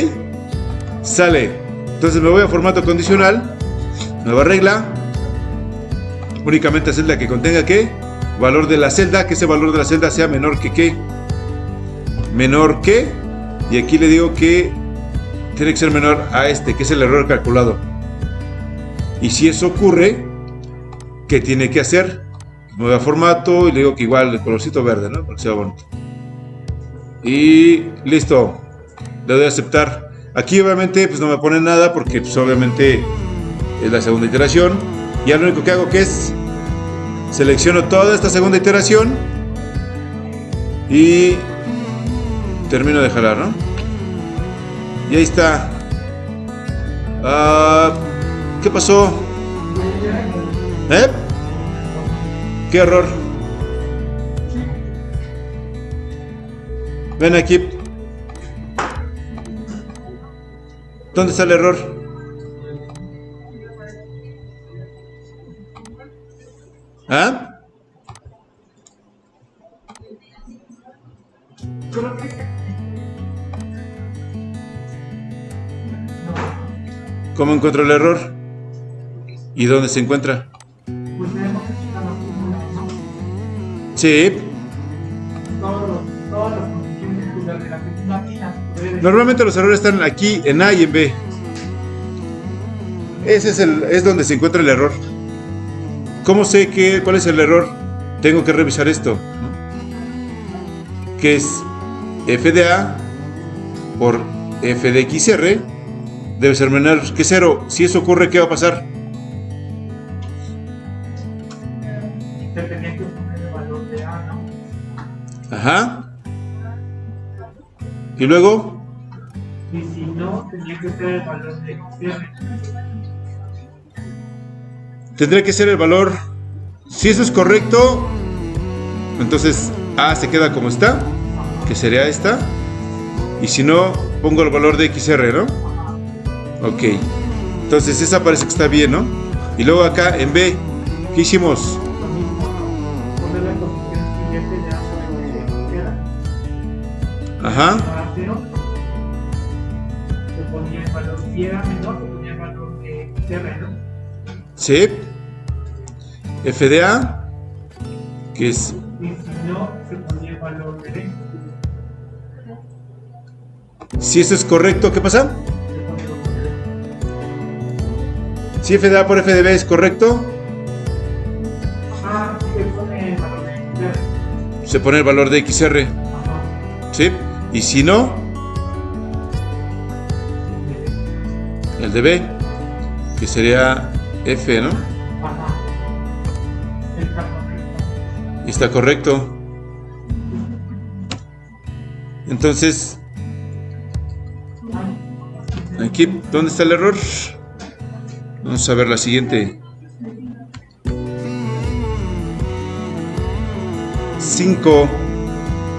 [SPEAKER 1] Sale. Entonces me voy a formato condicional. Nueva regla. Únicamente celda que contenga ¿qué? Valor de la celda. Que ese valor de la celda sea menor que ¿qué? Menor que. Y aquí le digo que tiene que ser menor a este, que es el error calculado. Y si eso ocurre, ¿qué tiene que hacer? Me voy a formato y le digo que igual el colorcito verde, ¿no? Para que sea bonito. Y listo. Le doy a aceptar. Aquí obviamente pues no me pone nada porque pues obviamente es la segunda iteración. Y ya lo único que hago que es selecciono toda esta segunda iteración y termino de jalar, ¿no? Y ahí está. ¿Qué pasó? ¿Qué error? Ven aquí. ¿Dónde está el error? ¿Ah? ¿Cómo encuentro el error? ¿Y dónde se encuentra?
[SPEAKER 2] Pues tenemos que checar la fórmula, ¿no?
[SPEAKER 1] Sí.
[SPEAKER 2] Todas las condiciones de la segunda fila.
[SPEAKER 1] Normalmente los errores están aquí en A y en B. Ese es donde se encuentra el error. ¿Cómo sé cuál es el error? Tengo que revisar esto, ¿no? Que es f de A por f de XR debe ser menor que 0. Si eso ocurre, ¿qué va a pasar?
[SPEAKER 2] Se tenía que poner el valor de A, ¿no?
[SPEAKER 1] Ajá. Y luego,
[SPEAKER 2] Y si no, tenía que ser el valor de XR.
[SPEAKER 1] tendría que ser el valor. Si eso es correcto, entonces A se queda como está, que sería esta. Y si no, pongo el valor de XR, ¿no? Ok. Entonces esa parece que está bien, ¿no? Y luego acá en B, ¿qué hicimos?
[SPEAKER 2] Lo mismo, ¿no? Poner la condición siguiente de A sobre queda.
[SPEAKER 1] Ajá.
[SPEAKER 2] A 0. Se ponía el valor, si era menor, se ponía el valor de XR, ¿no?
[SPEAKER 1] Sí. F de A, que es.
[SPEAKER 2] Y si no, se ponía el valor de B.
[SPEAKER 1] Si eso es correcto, ¿qué pasa?
[SPEAKER 2] Se ponía el valor de B.
[SPEAKER 1] Si F de A por F de B es correcto,
[SPEAKER 2] Ah, sí, se pone el valor de XR.
[SPEAKER 1] se pone el valor de XR.
[SPEAKER 2] Ajá.
[SPEAKER 1] ¿Sí? Y si no, el de B, que sería F, ¿no?
[SPEAKER 2] Ajá. Está correcto.
[SPEAKER 1] Y está correcto. Entonces, aquí, ¿dónde está el error? Vamos a ver la siguiente. 5.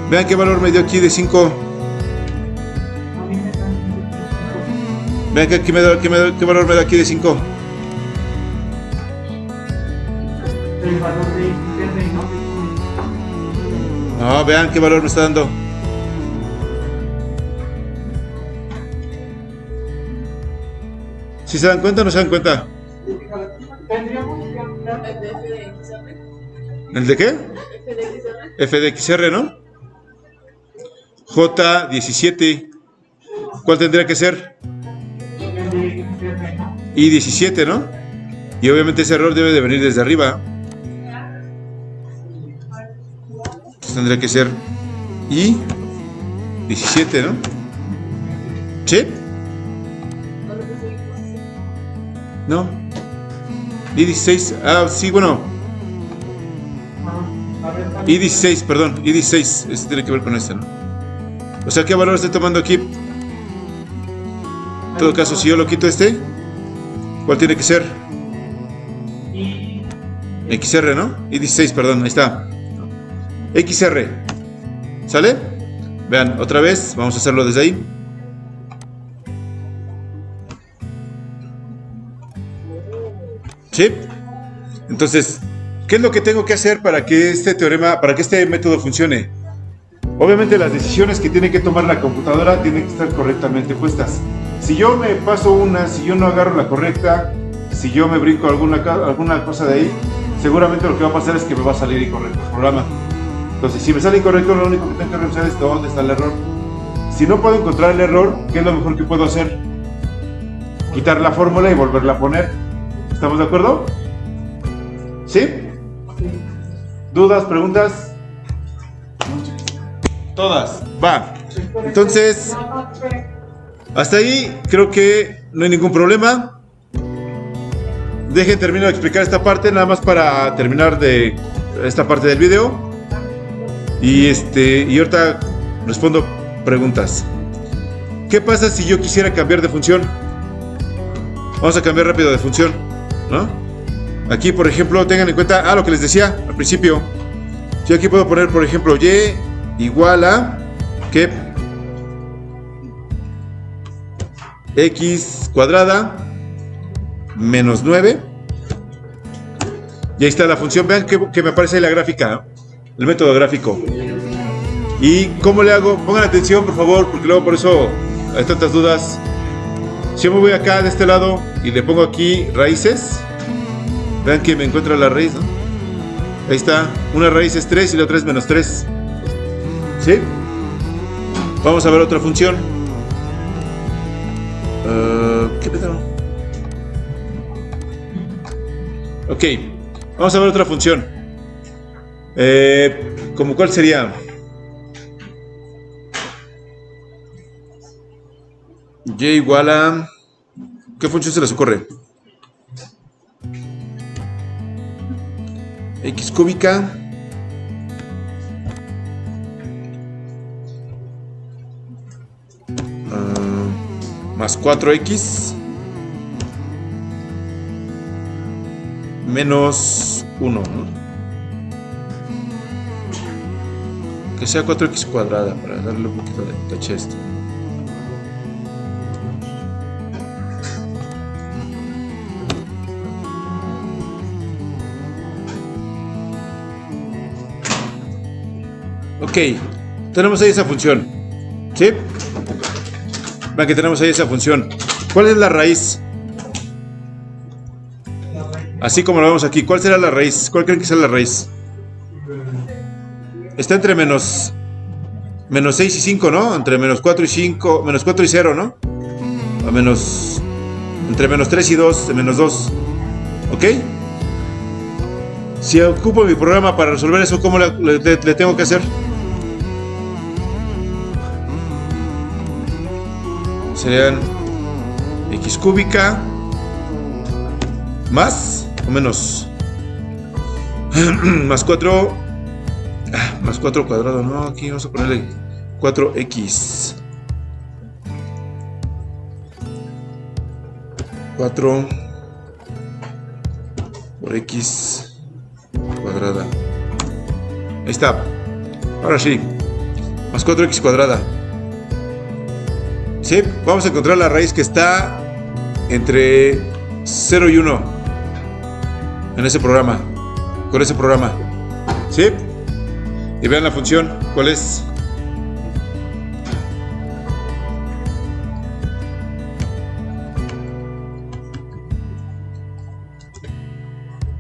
[SPEAKER 1] Vean qué valor me dio aquí de 5.
[SPEAKER 2] A mí me dan 5.
[SPEAKER 1] Vean qué valor me da aquí de 5.
[SPEAKER 2] El valor de XR, ¿no?
[SPEAKER 1] No, vean qué valor me está dando. ¿Si se dan cuenta o no se dan cuenta?
[SPEAKER 2] Tendríamos que hablar
[SPEAKER 3] El de FDXR.
[SPEAKER 1] ¿El de qué?
[SPEAKER 3] FDXR.
[SPEAKER 1] FDXR, ¿no? J17. ¿Cuál tendría que ser?
[SPEAKER 2] el de XR, ¿no?
[SPEAKER 1] I17, ¿no? Y obviamente ese error debe de venir desde arriba. Entonces tendría que ser I17, ¿no? ¿Sí? No. I16. Ah, sí, bueno.
[SPEAKER 2] A ver,
[SPEAKER 1] I16, perdón. I16. Este tiene que ver con este, ¿no? O sea, ¿qué valor estoy tomando aquí? En todo caso, si yo lo quito este, ¿cuál tiene que ser?
[SPEAKER 2] y
[SPEAKER 1] XR, ¿no? I16, perdón, ahí está. XR. ¿Sale? Vean, otra vez, vamos a hacerlo desde ahí. ¿Sí? Entonces, ¿qué es lo que tengo que hacer para que este teorema, para que este método funcione? Obviamente las decisiones que tiene que tomar la computadora tienen que estar correctamente puestas. Si yo me paso una, si yo no agarro la correcta, si yo me brinco alguna cosa de ahí, seguramente lo que va a pasar es que me va a salir incorrecto el programa. Entonces, si me sale incorrecto, lo único que tengo que revisar es dónde está el error. Si no puedo encontrar el error, ¿qué es lo mejor que puedo hacer? Quitar la fórmula y volverla a poner. ¿Estamos de acuerdo? ¿Sí? ¿Dudas, preguntas? Todas. Va. Entonces, hasta ahí creo que no hay ningún problema. Dejen termino de explicar esta parte, nada más para terminar de esta parte del video. Y ahorita respondo preguntas. ¿Qué pasa si yo quisiera cambiar de función? Vamos a cambiar rápido de función, ¿no? Aquí, por ejemplo, tengan en cuenta lo que les decía al principio. Yo aquí puedo poner, por ejemplo, y igual a que x cuadrada menos 9. Y ahí está la función. Vean que me aparece ahí la gráfica, ¿no? El método gráfico. ¿Y cómo le hago? Pongan atención, por favor, porque luego por eso hay tantas dudas. Si yo me voy acá de este lado y le pongo aquí raíces, vean que me encuentra la raíz, ¿no? Ahí está, una raíz es 3 y la otra es menos 3. ¿Sí? Vamos a ver otra función. ¿Qué pedo? Ok, vamos a ver otra función. ¿Cómo cuál sería? Y igual a... ¿Qué función se les ocurre? X cúbica más 4x menos 1, ¿no? Que sea 4x cuadrada para darle un poquito de tache a esto. Ok, tenemos ahí esa función, ¿sí? Vean que tenemos ahí esa función. ¿Cuál es la raíz? Así como lo vemos aquí, ¿cuál será la raíz? ¿Cuál creen que sea la raíz? Está entre menos 6 y 5, ¿no? Entre menos 4 y 5, menos 4 y 0, ¿no? A menos, entre menos 3 y 2, menos 2. ¿Ok? Si ocupo mi programa para resolver eso, ¿cómo le tengo que hacer? Serían x cúbica más o menos más 4 cuadrado, no, aquí vamos a ponerle 4x 4 por x cuadrada. Ahí está. Ahora sí. Más 4x cuadrada. Sí, vamos a encontrar la raíz que está entre 0 y 1 en ese programa. Con ese programa. ¿Sí? Y vean la función. ¿Cuál es?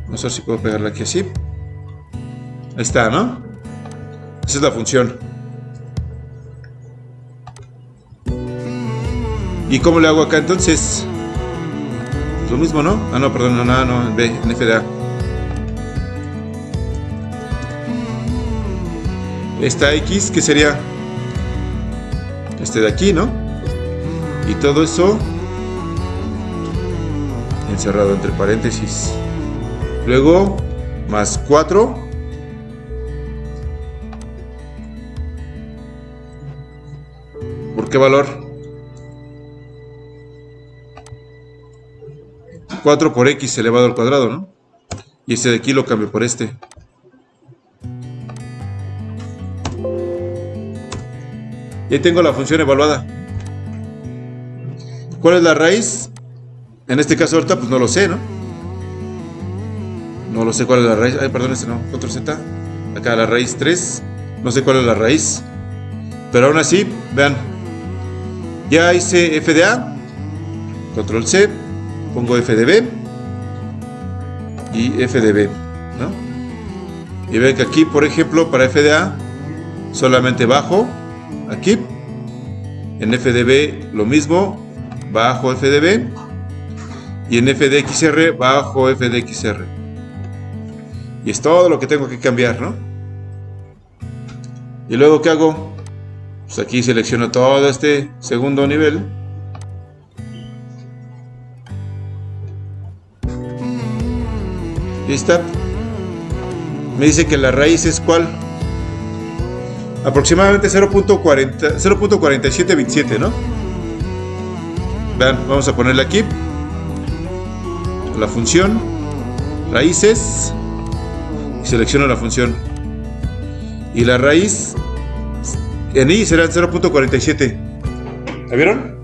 [SPEAKER 1] Vamos a ver si puedo pegarla aquí así. Ahí está, ¿no? Esa es la función. ¿Y cómo le hago acá entonces? Lo mismo, ¿no? Ah, no, perdón, no, en B, en FDA. Esta X, ¿qué sería? Este de aquí, ¿no? Y todo eso encerrado entre paréntesis. Luego, más 4. ¿Por qué valor? 4 por x elevado al cuadrado, ¿no? Y este de aquí lo cambio por este. Y ahí tengo la función evaluada. ¿Cuál es la raíz? En este caso ahorita pues no lo sé, ¿no? No lo sé cuál es la raíz. Ay, perdón, este no. Control Z. Acá la raíz 3. No sé cuál es la raíz. Pero aún así, vean. Ya hice FDA. Control C. Pongo FDB. Y FDB, ¿no? Y ven que aquí, por ejemplo, para FDA, solamente bajo. Aquí. En FDB lo mismo. Bajo FDB. Y en FDXR, bajo FDXR. Y es todo lo que tengo que cambiar, ¿no? Y luego, ¿qué hago? Pues aquí selecciono todo este segundo nivel. Y está. Me dice que la raíz es ¿cuál? Aproximadamente 0.4727, ¿no? Vean, vamos a ponerle aquí la función raíces. Selecciono la función y la raíz en I será 0.47. ¿La vieron?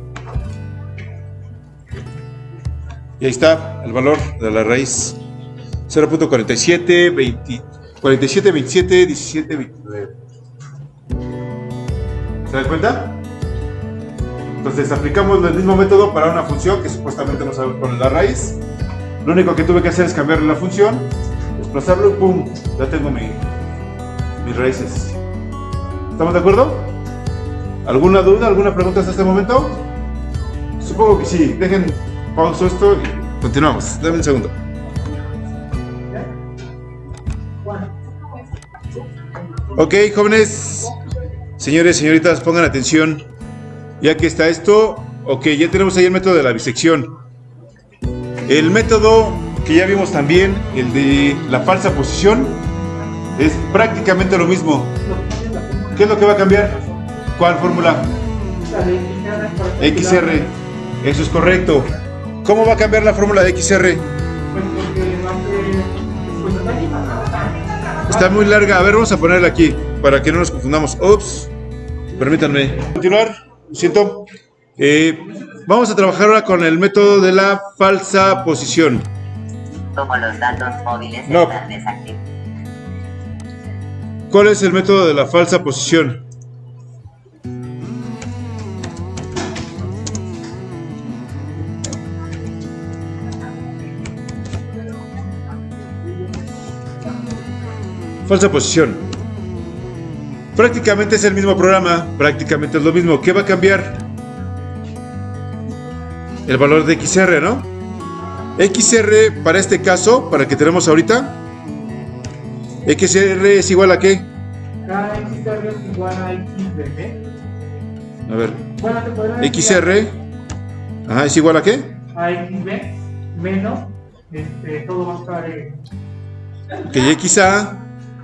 [SPEAKER 1] Y ahí está el valor de la raíz 0.47, 47, 27, 17, 29. ¿Se dan cuenta? Entonces aplicamos el mismo método para una función que supuestamente no sabe cuál es la raíz. Lo único que tuve que hacer es cambiarle la función, desplazarlo y ¡pum! Ya tengo mis raíces. ¿Estamos de acuerdo? ¿Alguna duda, alguna pregunta hasta este momento? Supongo que sí. Dejen pausa esto y continuamos. Dame un segundo. Ok, jóvenes, señores, señoritas, pongan atención. Ya que está esto, ok, ya tenemos ahí el método de la bisección. El método que ya vimos también, el de la falsa posición, es prácticamente lo mismo. ¿Qué es lo que va a cambiar? ¿Cuál fórmula? XR. Eso es correcto. ¿Cómo va a cambiar la fórmula de XR? Está muy larga. A ver, vamos a ponerla aquí para que no nos confundamos. Ups. Permítanme. Continuar. Lo siento. Vamos a trabajar ahora con el método de la falsa posición.
[SPEAKER 4] Como los datos móviles
[SPEAKER 1] No.
[SPEAKER 4] están desactivados.
[SPEAKER 1] ¿Cuál es el método de la falsa posición? Falsa posición. Prácticamente es el mismo programa, prácticamente es lo mismo. ¿Qué va a cambiar? El valor de XR, ¿no? XR para este caso, para el que tenemos ahorita, XR es igual a ¿qué?
[SPEAKER 2] XR es igual a XB.
[SPEAKER 1] A ver,
[SPEAKER 2] Bueno, te podrás decir
[SPEAKER 1] XR, ajá, es igual a ¿qué?
[SPEAKER 2] a XB menos, todo va a estar
[SPEAKER 1] Que XA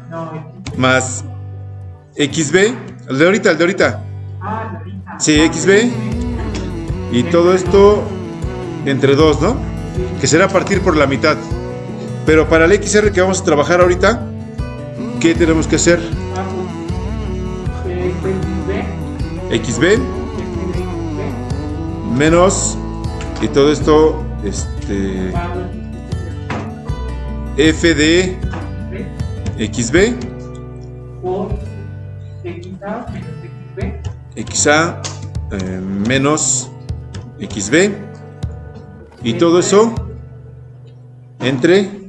[SPEAKER 2] no,
[SPEAKER 1] más XB, el de ahorita.
[SPEAKER 2] la lista.
[SPEAKER 1] Sí, XB. Y todo esto entre 2, ¿no? Que será partir por la mitad. Pero para el XR que vamos a trabajar ahorita, ¿qué tenemos que hacer? XB menos, y todo esto, F de XB
[SPEAKER 2] por XA
[SPEAKER 1] XA
[SPEAKER 2] menos XB.
[SPEAKER 1] menos XB, y todo eso entre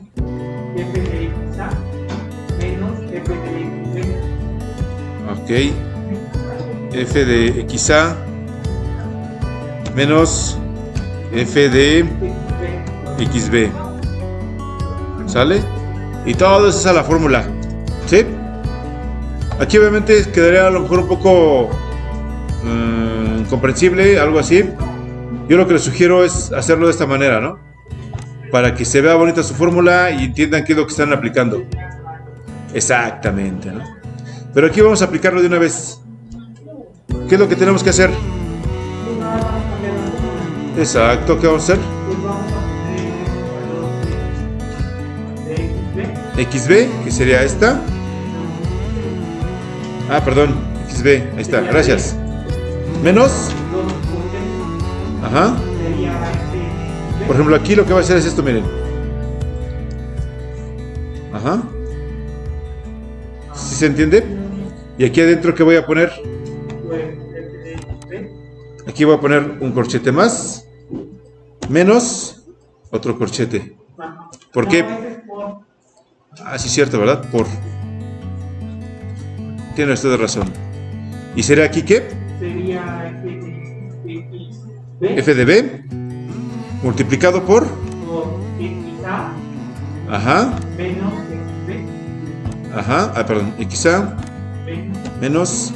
[SPEAKER 2] F de XA menos F de XB.
[SPEAKER 1] ok, F de XA menos F de XB. ¿Sale? Y todo eso es a la fórmula. ¿Sí? Aquí obviamente quedaría a lo mejor un poco comprensible, algo así. Yo lo que les sugiero es hacerlo de esta manera, ¿no? Para que se vea bonita su fórmula y entiendan qué es lo que están aplicando. Exactamente, ¿no? Pero aquí vamos a aplicarlo de una vez. ¿Qué es lo que tenemos que hacer? Exacto, ¿qué vamos a hacer? XB, que sería esta. Ah, perdón, XB, ahí está, gracias. Menos. Ajá. Por ejemplo, aquí lo que va a hacer es esto, miren. Ajá. ¿Sí se entiende? Y aquí adentro, ¿qué voy a poner? Aquí voy a poner un corchete más. Menos otro corchete. ¿Por qué? Ah, sí, cierto, ¿verdad? Por. Tiene usted razón. ¿Y será aquí qué?
[SPEAKER 2] Sería
[SPEAKER 1] F de B multiplicado por
[SPEAKER 2] XA
[SPEAKER 1] ajá,
[SPEAKER 2] menos XB.
[SPEAKER 1] ajá, ah, perdón, XA menos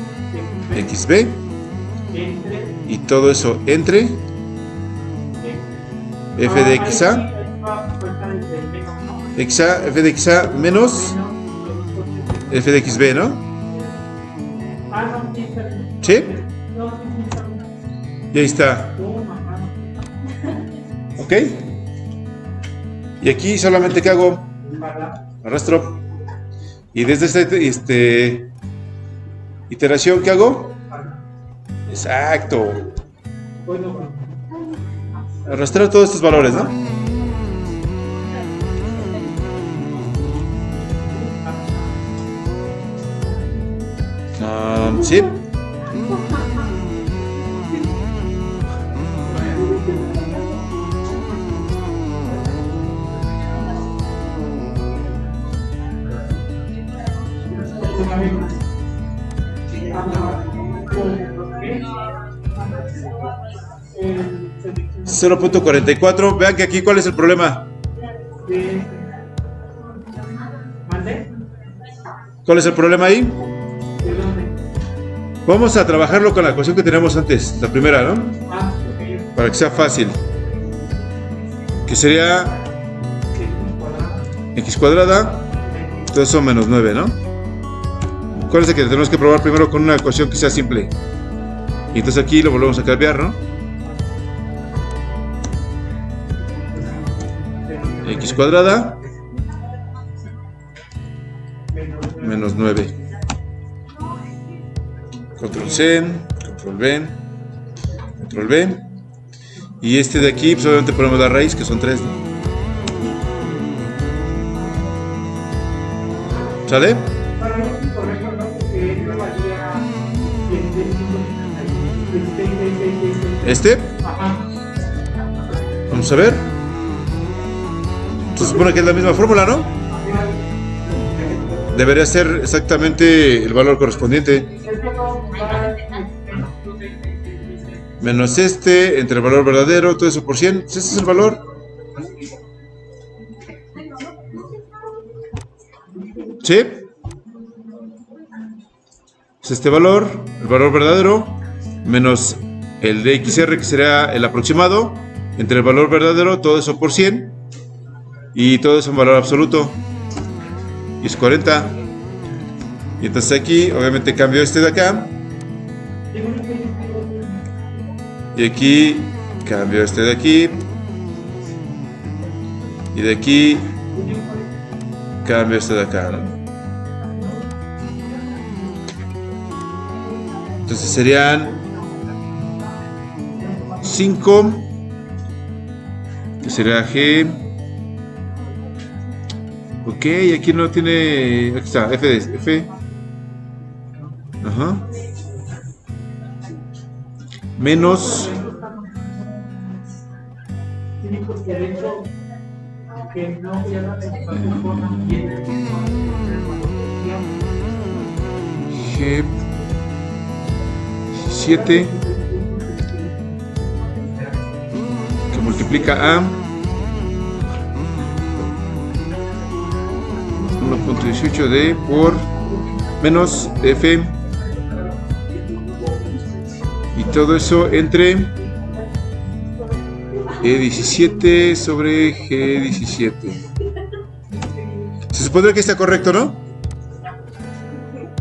[SPEAKER 1] XB,
[SPEAKER 2] Entre
[SPEAKER 1] y todo eso entre F de XA, XA, F de XA menos F de XB, ¿no? ¿Sí? Y ahí está. ¿Ok? Y aquí solamente que hago arrastro, y desde esta iteración que hago, exacto, arrastrar todos estos valores, ¿no? Sí. .44. Vean que aquí, ¿cuál es el problema? ¿Cuál es el problema ahí? Vamos a trabajarlo con la ecuación que teníamos antes, la primera, ¿no? Para que sea fácil. Que sería x cuadrada, todo eso menos 9, ¿no? Acuérdense que tenemos que probar primero con una ecuación que sea simple. Y entonces aquí lo volvemos a cambiar, ¿no? X cuadrada menos 9. Control C, control V, control V. Y este de aquí, pues obviamente ponemos la raíz, que son 3, ¿no? ¿Sale? ¿Este? Vamos a ver. Se supone que es la misma fórmula, ¿no? Debería ser exactamente el valor correspondiente. Menos este, entre el valor verdadero, todo eso por 100. Pues ese es el valor. ¿Sí? Es este valor, el valor verdadero, menos el de XR, que será el aproximado, entre el valor verdadero, todo eso por 100. Y todo eso en valor absoluto. Y es 40. Y entonces aquí, obviamente, cambio este de acá. Y aquí, cambio este de aquí. Y de aquí, cambio esto de acá, ¿no? Entonces serían 5, que será G. Ok, aquí no tiene. Aquí está, F. Ajá. Menos.
[SPEAKER 2] Sí, porque de hecho, que no pierdan el espacio con ambiente,
[SPEAKER 1] G 7 que multiplica a 1.18 de por menos F y todo eso entre E17 sobre G17. Se supone que está correcto, ¿no?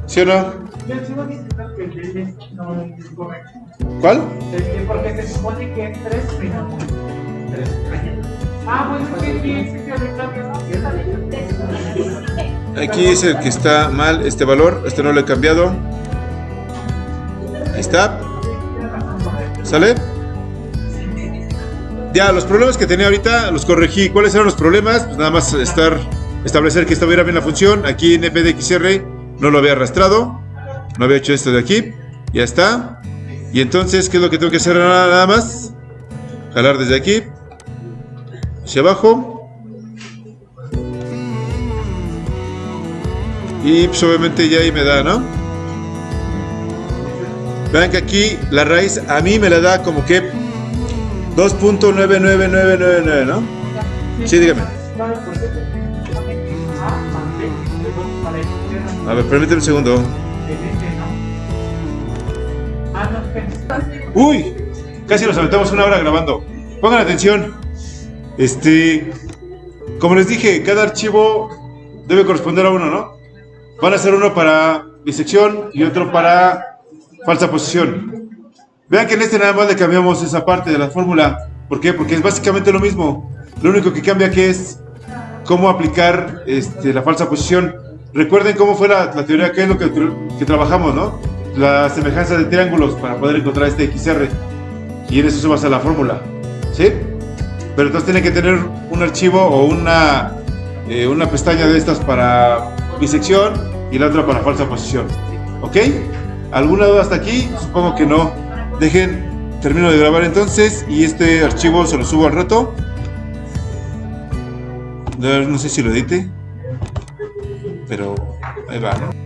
[SPEAKER 1] ¿Sí o no?
[SPEAKER 2] yo sigo diciendo que el D no es correcto.
[SPEAKER 1] ¿Cuál?
[SPEAKER 2] Porque se supone que es 3 menos 3. Ah, bueno, ¿qué dice que recambio?
[SPEAKER 1] Aquí es el que está mal este valor, este no lo he cambiado. Ahí está. ¿Sale? Ya, los problemas que tenía ahorita los corregí. ¿Cuáles eran los problemas? Pues nada más establecer que estuviera bien la función. Aquí en FDXR no lo había arrastrado. No había hecho esto de aquí. Ya está. Y entonces, ¿qué es lo que tengo que hacer nada más? Jalar desde aquí hacia abajo. Y pues obviamente ya ahí me da, ¿no? Vean que aquí la raíz a mí me la da como que 2.99999, ¿no? Sí, dígame. A ver, permíteme un segundo. ¡Uy! Casi nos aventamos una hora grabando. Pongan atención. Como les dije, cada archivo debe corresponder a uno, ¿no? Van a ser uno para disección y otro para falsa posición. Vean que en este nada más le cambiamos esa parte de la fórmula. ¿Por qué? Porque es básicamente lo mismo. Lo único que cambia aquí es cómo aplicar la falsa posición. Recuerden cómo fue la teoría, que es lo que trabajamos, ¿no? La semejanza de triángulos para poder encontrar este XR. Y en eso se basa la fórmula. ¿Sí? Pero entonces tienen que tener un archivo o una pestaña de estas para bisección y la otra para falsa posición. ¿Ok? ¿Alguna duda hasta aquí? Supongo que no. Termino de grabar entonces y este archivo se lo subo al rato. No sé si lo edite, pero ahí va, ¿no?